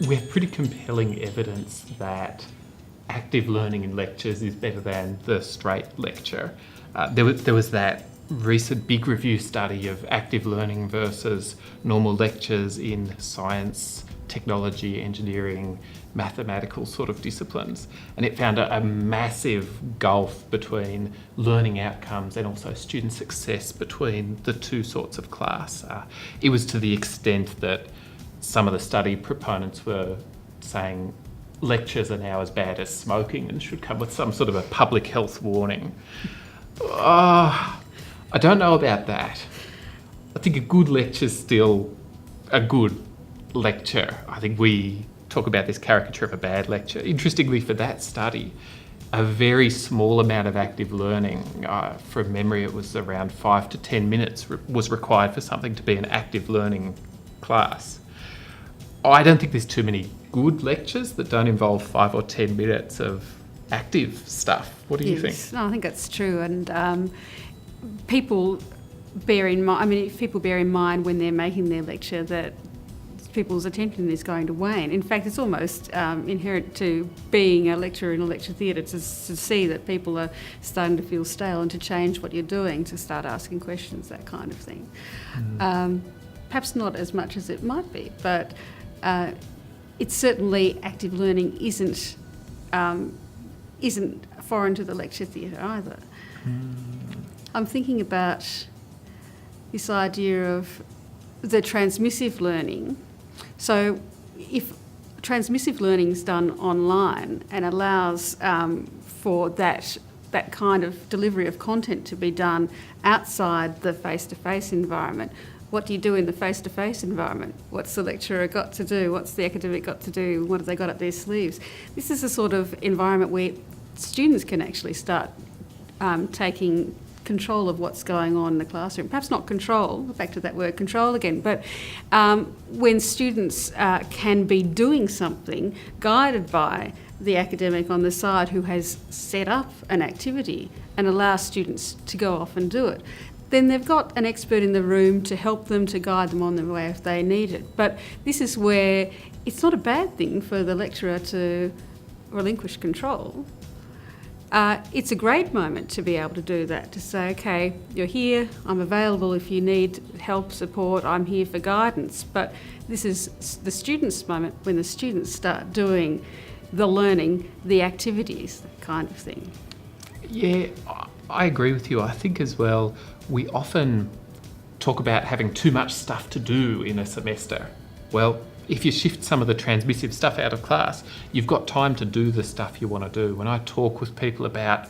we have pretty compelling evidence that active learning in lectures is better than the straight lecture. There was that recent big review study of active learning versus normal lectures in science, technology, engineering, mathematical sort of disciplines, and it found a massive gulf between learning outcomes and also student success between the two sorts of class. It was to the extent that some of the study proponents were saying lectures are now as bad as smoking and should come with some sort of a public health warning. I don't know about that. I think a good lecture is still a good lecture. I think we talk about this caricature of a bad lecture. Interestingly, for that study, a very small amount of active learning, from memory it was around 5 to 10 minutes, was required for something to be an active learning class. I don't think there's too many good lectures that don't involve 5 or 10 minutes of active stuff. What do you think? No, I think that's true. And people bear in mind, if people bear in mind when they're making their lecture that people's attention is going to wane. In fact, it's almost inherent to being a lecturer in a lecture theatre to see that people are starting to feel stale and to change what you're doing, to start asking questions, that kind of thing. Perhaps not as much as it might be, but it's certainly active learning isn't foreign to the lecture theatre either. I'm thinking about this idea of the transmissive learning. So if transmissive learning is done online and allows for that kind of delivery of content to be done outside the face-to-face environment, what do you do in the face-to-face environment? What's the lecturer got to do? What's the academic got to do? What have they got up their sleeves? This is a sort of environment where students can actually start taking control of what's going on in the classroom. Perhaps not control, back to that word control again, but when students can be doing something guided by the academic on the side who has set up an activity and allows students to go off and do it, then they've got an expert in the room to help them, to guide them on their way if they need it. But this is where it's not a bad thing for the lecturer to relinquish control. It's a great moment to be able to do that, to say, okay, you're here, I'm available if you need help, support, I'm here for guidance. But this is the students' moment when the students start doing the learning, the activities, that kind of thing. Yeah, I agree with you. I think as well, we often talk about having too much stuff to do in a semester. Well, if you shift some of the transmissive stuff out of class, you've got time to do the stuff you want to do. When I talk with people about,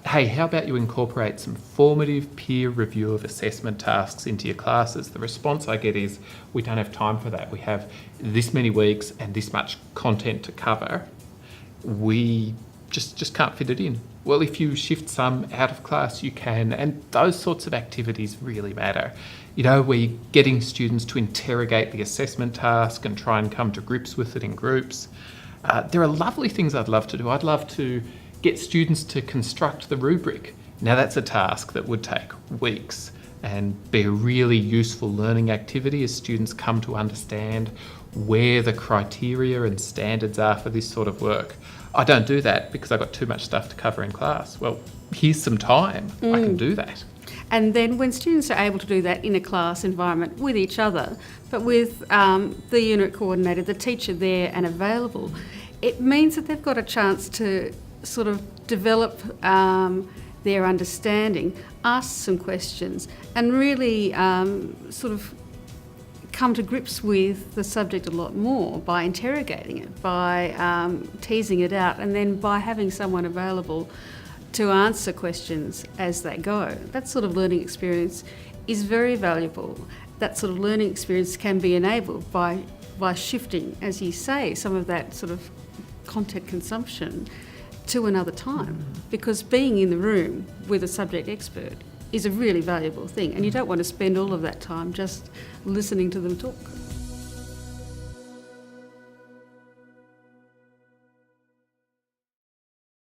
hey, how about you incorporate some formative peer review of assessment tasks into your classes, the response I get is, we don't have time for that. We have this many weeks and this much content to cover. We just can't fit it in. Well, if you shift some out of class, you can, and those sorts of activities really matter. You know, where you're getting students to interrogate the assessment task and try and come to grips with it in groups. There are lovely things I'd love to do. I'd love to get students to construct the rubric. Now that's a task that would take weeks and be a really useful learning activity as students come to understand where the criteria and standards are for this sort of work. I don't do that because I've got too much stuff to cover in class. Well, here's some time. I can do that. And then when students are able to do that in a class environment with each other, but with the unit coordinator, the teacher there and available, it means that they've got a chance to sort of develop their understanding, ask some questions, and really sort of come to grips with the subject a lot more by interrogating it, by teasing it out, and then by having someone available to answer questions as they go. That sort of learning experience is very valuable. That sort of learning experience can be enabled by shifting, as you say, some of that sort of content consumption to another time, because being in the room with a subject expert is a really valuable thing, and you don't want to spend all of that time just listening to them talk.